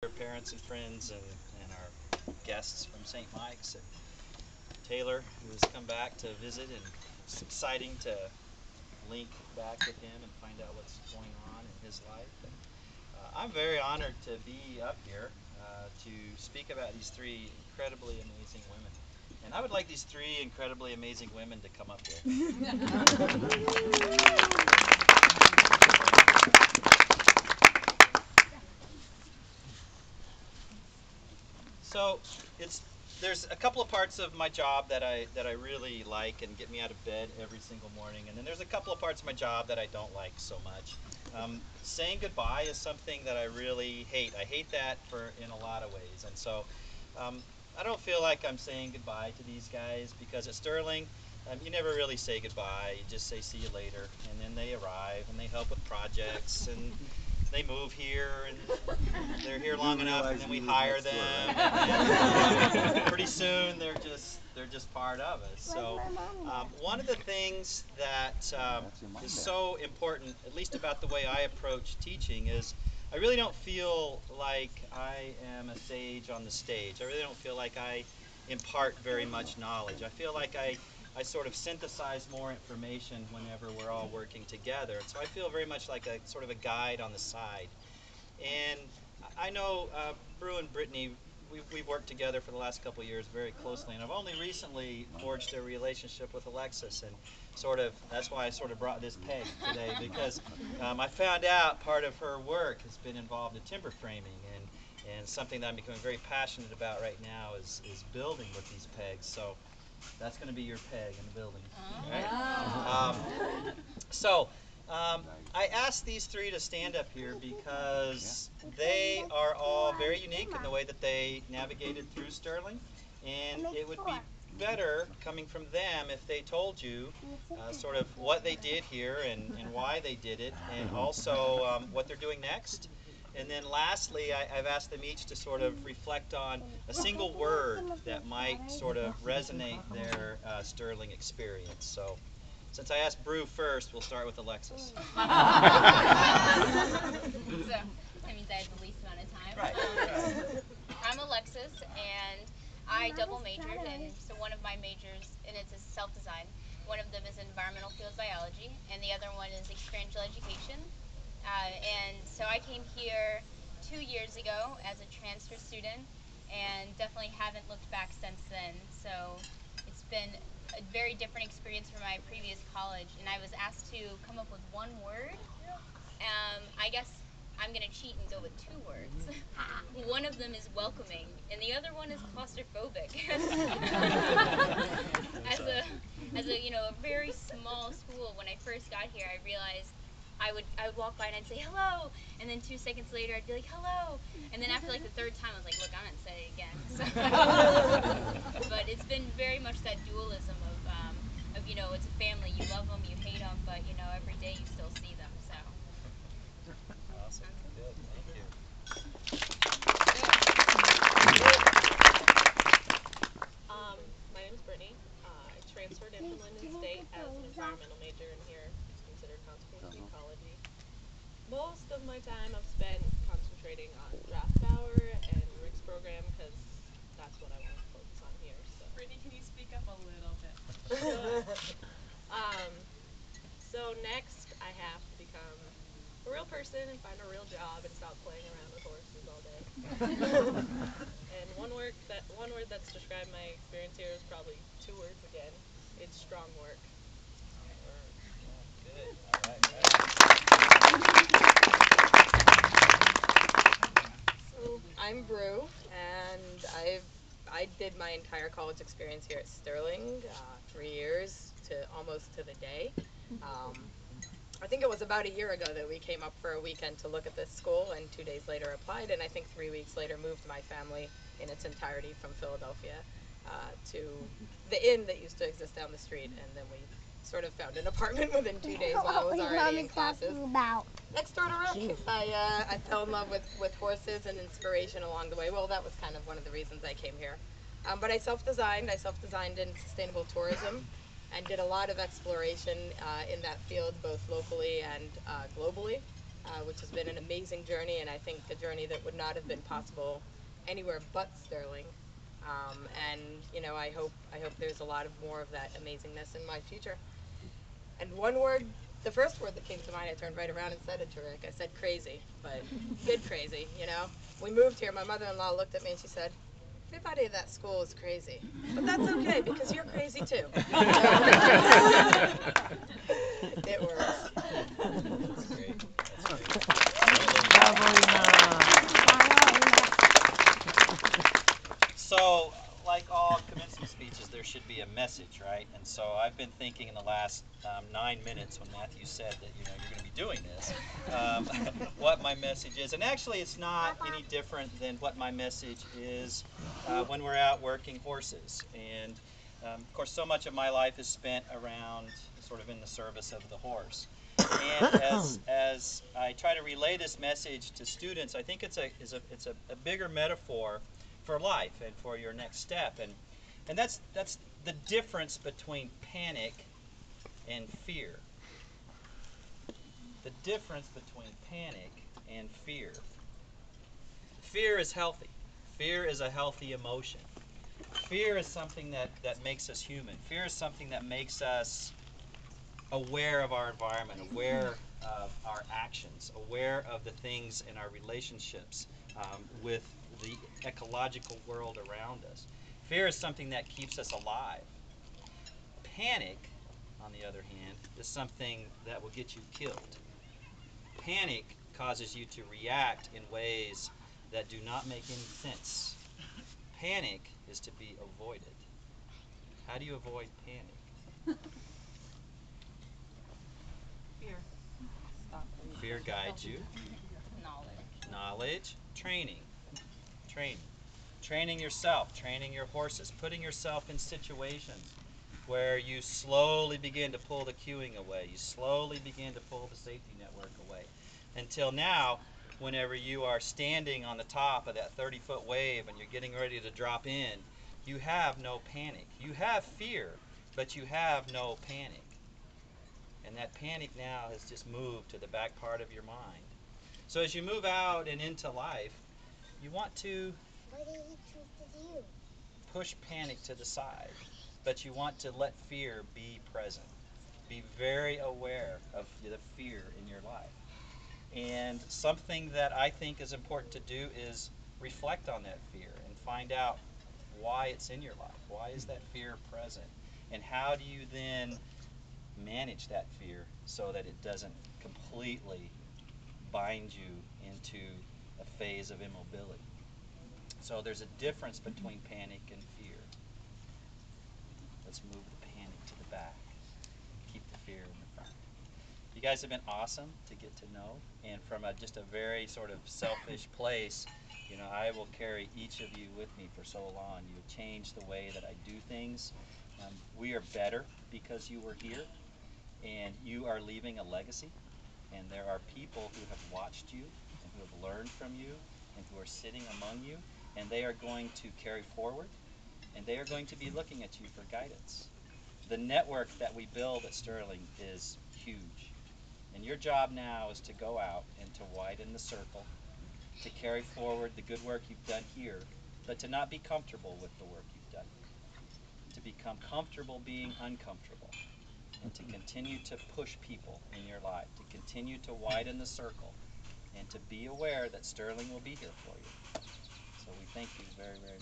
Our parents and friends and our guests from St. Mike's and Taylor, who has come back to visit, and it's exciting to link back with him and find out what's going on in his life. And I'm very honored to be up here to speak about these three incredibly amazing women. And I would like these three incredibly amazing women to come up here. So there's a couple of parts of my job that I really like and get me out of bed every single morning, and then there's a couple of parts of my job that I don't like so much. Saying goodbye is something that I really hate. I hate that in a lot of ways, and so um, I don't feel like I'm saying goodbye to these guys, because at Sterling, you never really say goodbye. You just say see you later, and then they arrive and they help with projects, and they move here, and they're here long enough, and then we hire them, and pretty soon they're just part of us. So one of the things that is so important, at least about the way I approach teaching, is I really don't feel like I am a sage on the stage. I really don't feel like I impart very much knowledge. I feel like I sort of synthesize more information whenever we're all working together. And so I feel very much like a sort of a guide on the side. And I know Brew and Brittany, we've worked together for the last couple of years very closely, and I've only recently forged a relationship with Alexis, and that's why I sort of brought this peg today, because I found out part of her work has been involved in timber framing, and something that I'm becoming very passionate about right now is building with these pegs. So that's going to be your peg in the building. Right? So I asked these three to stand up here because they are all very unique in the way that they navigated through Sterling, and it would be better coming from them if they told you sort of what they did here and why they did it, and also what they're doing next. And then lastly, I've asked them each to sort of reflect on a single word that might sort of resonate their Sterling experience. So since I asked Brew first, we'll start with Alexis. So that means I have the least amount of time. Right. I'm Alexis, and I double majored, and so one of my majors, and it's self-design. One of them is environmental fields biology, and the other one is experiential education. And so I came here 2 years ago as a transfer student, and definitely haven't looked back since then. So it's been a very different experience from my previous college, and I was asked to come up with one word. I guess I'm going to cheat and go with two words. One of them is welcoming, and the other one is claustrophobic. as a very small school, when I first got here, I realized I would walk by and I'd say hello, and then 2 seconds later I'd be like hello, and then after like the third time I was like, look, I'm gonna say it again. But it's been very much that dualism of it's a family. You love them, you hate them, but every day you still see them. So. Awesome. Good. Thank you. My name is Brittany. I transferred in from Linden State as an environmental major, and here it's considered conservation ecology. Most of my time I've spent concentrating on draft power and Rick's program because that's what I want to focus on here. So. Brittany, can you speak up a little bit? Sure. So next I have to become a real person and find a real job and stop playing around with horses all day. And one word that's described my experience here is probably 2 words again. It's strong work. Good. All right. So I'm Brew, and I did my entire college experience here at Sterling, 3 years to almost to the day. I think it was about a year ago that we came up for a weekend to look at this school, and 2 days later applied, and I think 3 weeks later moved my family in its entirety from Philadelphia to the inn that used to exist down the street, and then we sort of found an apartment within 2 days while I was already in classes. Next door to Rick, I fell in love with horses and inspiration along the way. Well, that was kind of one of the reasons I came here. But I self-designed in sustainable tourism, and did a lot of exploration in that field, both locally and globally. which has been an amazing journey, and I think a journey that would not have been possible anywhere but Sterling. And I hope there's a lot of more of that amazingness in my future. And one word, the first word that came to mind, I turned right around and said it to Rick. I said crazy, but good crazy. We moved here. My mother-in-law looked at me and she said, "Everybody at that school is crazy, but that's okay because you're crazy too." It works. That's great. So, like all commencement speeches, there should be a message, right? And so I've been thinking in the last 9 minutes when Matthew said that you're going to be doing this, what my message is. And actually, it's not any different than what my message is when we're out working horses. And of course, so much of my life is spent around, sort of in the service of the horse. And as I try to relay this message to students, I think it's a bigger metaphor for life and for your next step, and that's the difference between panic and fear. The difference between panic and fear. Fear is healthy. Fear is a healthy emotion. Fear is something that makes us human. Fear is something that makes us aware of our environment, aware of our actions, aware of the things in our relationships with the ecological world around us. Fear is something that keeps us alive. Panic, on the other hand, is something that will get you killed. Panic causes you to react in ways that do not make any sense. Panic is to be avoided. How do you avoid panic? Fear. Fear guides you. Knowledge. Training. Training yourself, training your horses, putting yourself in situations where you slowly begin to pull the cueing away. You slowly begin to pull the safety network away. Until now, whenever you are standing on the top of that 30-foot wave and you're getting ready to drop in, you have no panic. You have fear, but you have no panic. And that panic now has just moved to the back part of your mind. So as you move out and into life, you want to push panic to the side, but you want to let fear be present. Be very aware of the fear in your life. And something that I think is important to do is reflect on that fear and find out why it's in your life. Why is that fear present? And how do you then manage that fear so that it doesn't completely bind you into a phase of immobility? So there's a difference between panic and fear. Let's move the panic to the back. Keep the fear in the front. You guys have been awesome to get to know, and from just a very sort of selfish place, I will carry each of you with me for so long. You have changed the way that I do things. We are better because you were here, and you are leaving a legacy, and there are people who have watched you and who have learned from you and who are sitting among you, and they are going to carry forward, and they are going to be looking at you for guidance. The network that we build at Sterling is huge, and your job now is to go out and to widen the circle, to carry forward the good work you've done here, but to not be comfortable with the work you've done here, to become comfortable being uncomfortable, and to continue to push people in your life, to continue to widen the circle, and to be aware that Sterling will be here for you. So we thank you very, very